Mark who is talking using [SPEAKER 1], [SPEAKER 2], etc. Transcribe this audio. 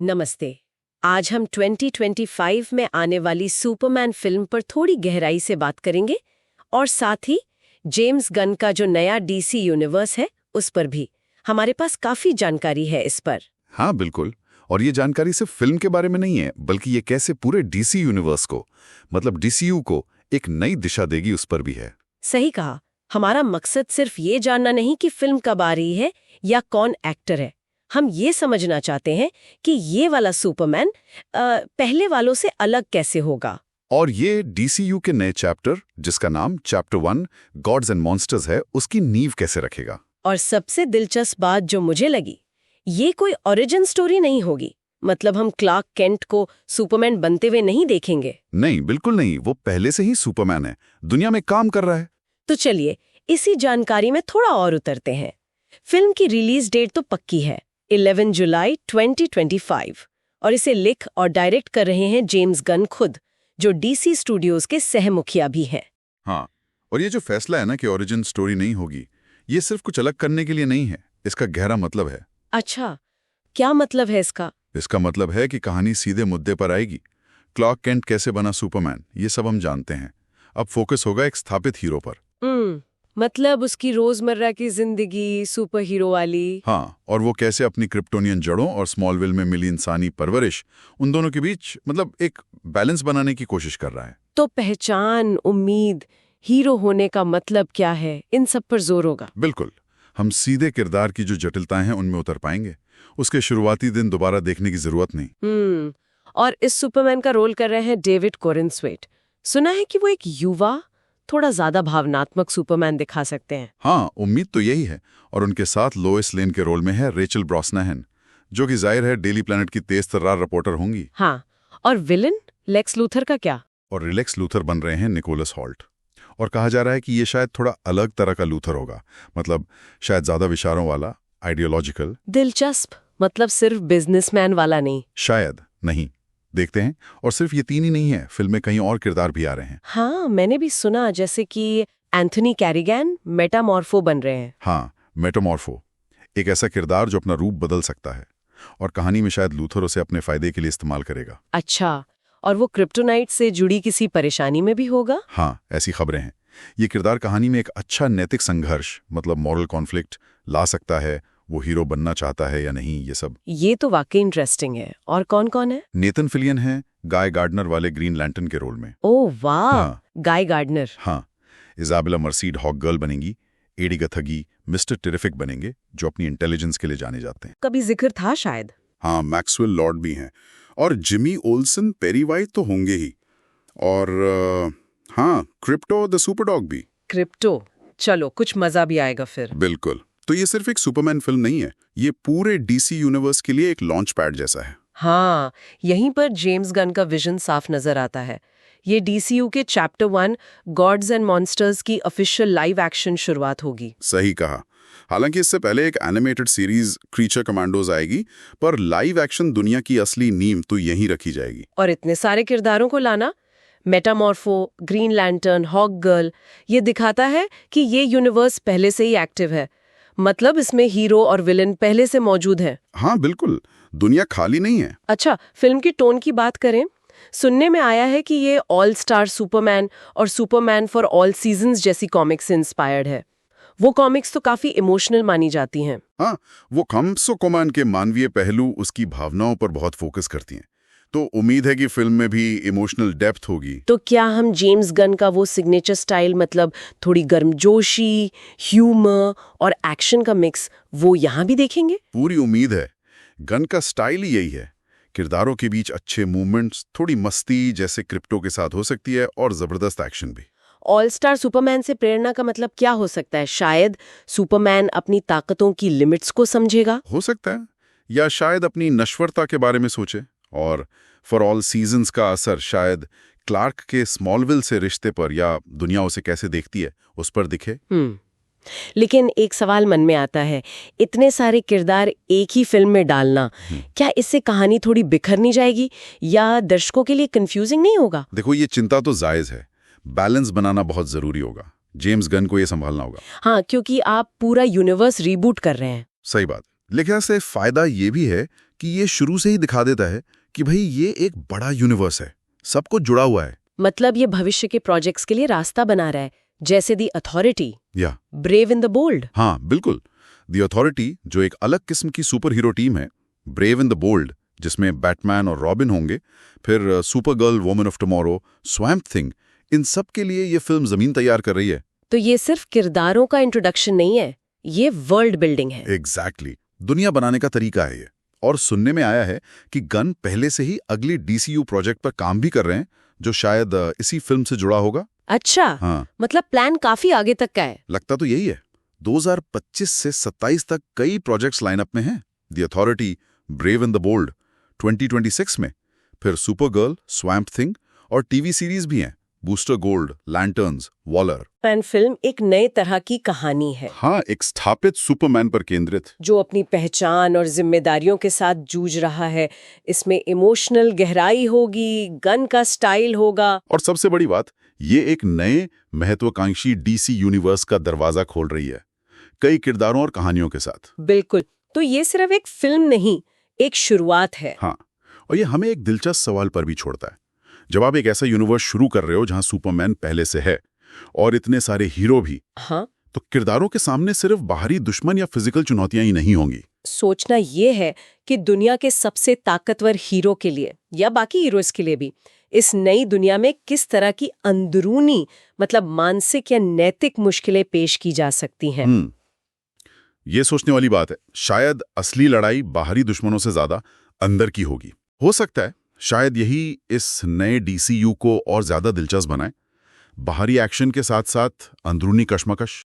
[SPEAKER 1] नमस्ते। आज हम 2025 में आने वाली सुपरमैन फिल्म पर थोड़ी गहराई से बात करेंगे और साथ ही जेम्स गन का जो नया डीसी यूनिवर्स है उस पर भी। हमारे पास काफी जानकारी है इस पर।
[SPEAKER 2] हाँ बिल्कुल। और ये जानकारी सिर्फ फिल्म के बारे में नहीं है, बल्कि ये कैसे पूरे डीसी यूनिवर्स को, मतलब डीसीयू को एक नई दिशा देगी उस पर भी है।
[SPEAKER 1] सही कहा। हमारा मकसद सिर्फ ये जानना नहीं कि फिल्म कब आ रही है या कौन एक्टर है। हम ये समझना चाहते हैं कि ये वाला सुपरमैन पहले वालों से अलग कैसे होगा।
[SPEAKER 2] और ये डीसीयू के नए चैप्टर, जिसका नाम चैप्टर 1 गॉड्स एंड मॉन्स्टर्स है, उसकी नींव कैसे रखेगा।
[SPEAKER 1] और सबसे दिलचस्प बात जो मुझे लगी, ये कोई ओरिजिन स्टोरी नहीं होगी। मतलब हम क्लार्क केंट को सुपरमैन बनते हुए नहीं देखेंगे।
[SPEAKER 2] नहीं, बिल्कुल नहीं। वो पहले से ही सुपरमैन है, दुनिया में काम कर रहा है।
[SPEAKER 1] तो चलिए इसी जानकारी में थोड़ा और उतरते हैं। फिल्म की रिलीज डेट तो पक्की है, 11 जुलाई 2025, और इसे लिख और डायरेक्ट कर रहे हैं जेम्स गन खुद, जो डीसी स्टूडियोज के सह मुखिया भी हैं।
[SPEAKER 2] हाँ, और ये जो फैसला है ना कि ओरिजिन स्टोरी नहीं होगी, ये सिर्फ कुछ अलग करने के लिए नहीं है। इसका गहरा मतलब है।
[SPEAKER 1] अच्छा, क्या मतलब है इसका?
[SPEAKER 2] इसका मतलब है कि कहानी सीधे मुद्दे पर आएगी। क्लार्क केंट कैसे बना सुपरमैन, ये सब हम जानते हैं। अब फोकस होगा एक स्थापित हीरो पर।
[SPEAKER 1] मतलब उसकी रोजमर्रा की जिंदगी सुपर हीरो वाली।
[SPEAKER 2] हाँ, और वो कैसे अपनी क्रिप्टोनियन जड़ों और स्मॉलविल में मिली इंसानी परवरिश, उन दोनों के बीच मतलब एक बैलेंस बनाने की कोशिश कर रहा है।
[SPEAKER 1] तो पहचान, उम्मीद, हीरो होने का मतलब क्या है, इन सब पर जोर होगा।
[SPEAKER 2] बिल्कुल। हम सीधे किरदार की जो जटिलताएं हैं उनमें उतर पाएंगे। उसके शुरुआती दिन दोबारा देखने की जरूरत नहीं।
[SPEAKER 1] और इस सुपरमैन का रोल कर रहे हैं डेविड कोरेनस्वेट। सुना है कि वो एक युवा, थोड़ा ज्यादा भावनात्मक सुपरमैन दिखा सकते हैं।
[SPEAKER 2] हाँ, उम्मीद तो यही है। और उनके साथ लोइस लेन के रोल में है रेचल ब्रॉसनहन, जो कि जाहिर है डेली प्लैनेट की तेज तर्रार रिपोर्टर होंगी।
[SPEAKER 1] हाँ, और विलन लेक्स लूथर का क्या?
[SPEAKER 2] और रिलेक्स लूथर बन रहे हैं निकोलस हॉल्ट। और कहा जा रहा है कि ये शायद थोड़ा अलग तरह का लूथर होगा, मतलब शायद ज्यादा विचारों वाला, आइडियोलॉजिकल।
[SPEAKER 1] दिलचस्प। मतलब सिर्फ बिजनेसमैन वाला नहीं।
[SPEAKER 2] शायद नहीं, देखते हैं। और सिर्फ ये तीन ही नहीं है, फिल्म में कई और किरदार भी आ रहे हैं।
[SPEAKER 1] हाँ, मैंने भी सुना, जैसे कि एंथनी कैरिगन मेटामॉर्फो बन रहे हैं।
[SPEAKER 2] हाँ, मेटामॉर्फो, एक ऐसा किरदार जो अपना रूप बदल सकता है, और कहानी में शायद लूथर उसे अपने फायदे के लिए इस्तेमाल करेगा।
[SPEAKER 1] अच्छा, और वो क्रिप्टोनाइट से जुड़ी किसी परेशानी में भी होगा?
[SPEAKER 2] हाँ, ऐसी खबरें हैं। ये किरदार कहानी में एक अच्छा नैतिक संघर्ष, मतलब मॉरल कॉन्फ्लिक्ट ला सकता है। वो हीरो बनना चाहता है या नहीं, ये सब।
[SPEAKER 1] ये तो वाकई इंटरेस्टिंग है। और कौन कौन है?
[SPEAKER 2] नेथन फिलियन है गाय गार्डनर वाले ग्रीन लैंटर्न के रोल में।
[SPEAKER 1] ओह वाह,
[SPEAKER 2] हाँ।
[SPEAKER 1] गाय गार्डनर।
[SPEAKER 2] हाँ, इजाबेला मर्सीड हॉक गर्ल बनेंगी। एडी गथगी मिस्टर टेरिफिक बनेंगे, जो अपनी इंटेलिजेंस के लिए जाने जाते हैं।
[SPEAKER 1] कभी जिक्र था शायद।
[SPEAKER 3] हाँ, मैक्सवेल लॉर्ड भी हैं। और जिमी ओल्सन पेरीवाइट तो होंगे ही। और हाँ, क्रिप्टो द सुपरडॉग भी।
[SPEAKER 1] क्रिप्टो, चलो कुछ मजा भी आएगा फिर।
[SPEAKER 3] बिल्कुल। तो ये सिर्फ एक सुपरमैन फिल्म नहीं है, ये पूरे डीसी यूनिवर्स के लिए एक लॉन्च पैड जैसा है।
[SPEAKER 1] हाँ, यहीं पर जेम्स गन का विजन साफ नजर आता है। ये डीसीयू के चैप्टर 1 गॉड्स एंड मॉन्स्टर्स की ऑफिशियल लाइव एक्शन शुरुआत होगी।
[SPEAKER 3] सही कहा। हालांकि इससे पहले एक एनिमेटेड सीरीज क्रीचर कमांडोज आएगी, पर लाइव एक्शन दुनिया की असली नींव तो यहीं रखी जाएगी।
[SPEAKER 1] और इतने सारे किरदारों को लाना, Metamorpho, Green Lantern, Hawkgirl, ये दिखाता है कि ये यूनिवर्स पहले से ही एक्टिव है। मतलब इसमें हीरो और विलन पहले से मौजूद है।
[SPEAKER 3] हाँ बिल्कुल, दुनिया खाली नहीं है।
[SPEAKER 1] अच्छा, फिल्म की टोन की बात करें, सुनने में आया है कि ये ऑल स्टार सुपरमैन और सुपरमैन फॉर ऑल सीजन्स जैसी कॉमिक्स से इंस्पायर्ड है। वो कॉमिक्स तो काफी इमोशनल मानी जाती हैं।
[SPEAKER 3] हाँ, वो खम्सो कोमान के मानवीय पहलू, उसकी भावनाओं पर बहुत फोकस करती हैं। तो उम्मीद है कि फिल्म में भी इमोशनल डेप्थ होगी।
[SPEAKER 1] तो क्या हम जेम्स गन का वो सिग्नेचर स्टाइल, मतलब थोड़ी गर्मजोशी, ह्यूमर और एक्शन का मिक्स, वो यहाँ भी देखेंगे?
[SPEAKER 3] पूरी उम्मीद है। गन का स्टाइल ही यही है। किरदारों के बीच अच्छे मूवमेंट्स, थोड़ी मस्ती जैसे क्रिप्टो के साथ हो सकती है, और जबरदस्त एक्शन भी।
[SPEAKER 1] ऑल स्टार सुपरमैन से प्रेरणा का मतलब क्या हो सकता है? शायद सुपरमैन अपनी ताकतों की लिमिट्स को समझेगा।
[SPEAKER 3] हो सकता है, या शायद अपनी नश्वरता के बारे में सोचे। और फॉर ऑल सीजन्स का असर शायद क्लार्क के स्मॉलविल से रिश्ते पर, या दुनिया उसे कैसे देखती है उस पर दिखे।
[SPEAKER 1] लेकिन एक सवाल मन में आता है, इतने सारे किरदार एक ही फिल्म में डालना, क्या इससे कहानी थोड़ी बिखर नहीं जाएगी या दर्शकों के लिए कंफ्यूजिंग नहीं होगा?
[SPEAKER 3] देखो, ये चिंता तो जायज है। बैलेंस बनाना बहुत जरूरी होगा। जेम्स गन को ये संभालना होगा।
[SPEAKER 1] हाँ, क्योंकि आप पूरा यूनिवर्स रीबूट कर रहे हैं।
[SPEAKER 3] सही बात। लेकिन इससे फायदा ये भी है कि ये शुरू से ही दिखा देता है कि भाई ये एक बड़ा यूनिवर्स है, सब कुछ जुड़ा हुआ है।
[SPEAKER 1] मतलब ये भविष्य के प्रोजेक्ट्स के लिए रास्ता बना रहा है, जैसे दी अथॉरिटी,
[SPEAKER 3] या
[SPEAKER 1] ब्रेव इन द बोल्ड।
[SPEAKER 3] हाँ बिल्कुल, दी अथॉरिटी जो एक अलग किस्म की सुपर हीरो टीम है, ब्रेव इन द बोल्ड जिसमें बैटमैन और रॉबिन होंगे, फिर Supergirl, Woman of Tomorrow, Swamp Thing, इन सब के लिए ये फिल्म जमीन तैयार कर रही है।
[SPEAKER 1] तो ये सिर्फ किरदारों का इंट्रोडक्शन नहीं है, ये वर्ल्ड बिल्डिंग है।
[SPEAKER 3] एग्जैक्टली, दुनिया बनाने का तरीका है ये। और सुनने में आया है कि गन पहले से ही अगली DCU प्रोजेक्ट पर काम भी कर रहे हैं, जो शायद इसी फिल्म से जुड़ा होगा।
[SPEAKER 1] अच्छा,
[SPEAKER 3] हाँ,
[SPEAKER 1] मतलब प्लान काफी आगे तक का है।
[SPEAKER 3] लगता तो यही है। 2025 से 27 तक कई प्रोजेक्ट्स लाइनअप में हैं। The Authority, Brave in the Bold 2026 में, फिर सुपर गर्ल, स्वैम्प थिंग और टीवी सीरीज भी हैं, Booster Gold, Lanterns, Waller.
[SPEAKER 1] Fan film एक नए तरह की कहानी है,
[SPEAKER 3] हाँ, एक स्थापित सुपरमैन पर केंद्रित,
[SPEAKER 1] जो अपनी पहचान और जिम्मेदारियों के साथ जूझ रहा है। इसमें इमोशनल गहराई होगी, गन का स्टाइल होगा,
[SPEAKER 3] और सबसे बड़ी बात, ये एक नए महत्वाकांक्षी DC यूनिवर्स का दरवाजा खोल रही है, कई किरदारों और कहानियों के साथ।
[SPEAKER 1] बिल्कुल। तो ये सिर्फ एक फिल्म नहीं, एक शुरुआत है।
[SPEAKER 3] हाँ, और ये हमें एक दिलचस्प सवाल पर भी छोड़ता है। जब आप एक ऐसा यूनिवर्स शुरू कर रहे हो जहां सुपरमैन पहले से है और इतने सारे हीरो भी,
[SPEAKER 1] हाँ,
[SPEAKER 3] तो किरदारों के सामने सिर्फ बाहरी दुश्मन या फिजिकल चुनौतियां ही नहीं होंगी।
[SPEAKER 1] सोचना ये है कि दुनिया के सबसे ताकतवर हीरो के लिए या बाकी हीरोज के लिए भी इस नई दुनिया में किस तरह की अंदरूनी, मतलब मानसिक या नैतिक मुश्किलें पेश की जा सकती हैं।
[SPEAKER 3] ये सोचने वाली बात है। शायद असली लड़ाई बाहरी दुश्मनों से ज्यादा अंदर की होगी। हो सकता है शायद यही इस नए DCU को और ज्यादा दिलचस्प बनाए। बाहरी एक्शन के साथ साथ अंदरूनी कश्मकश,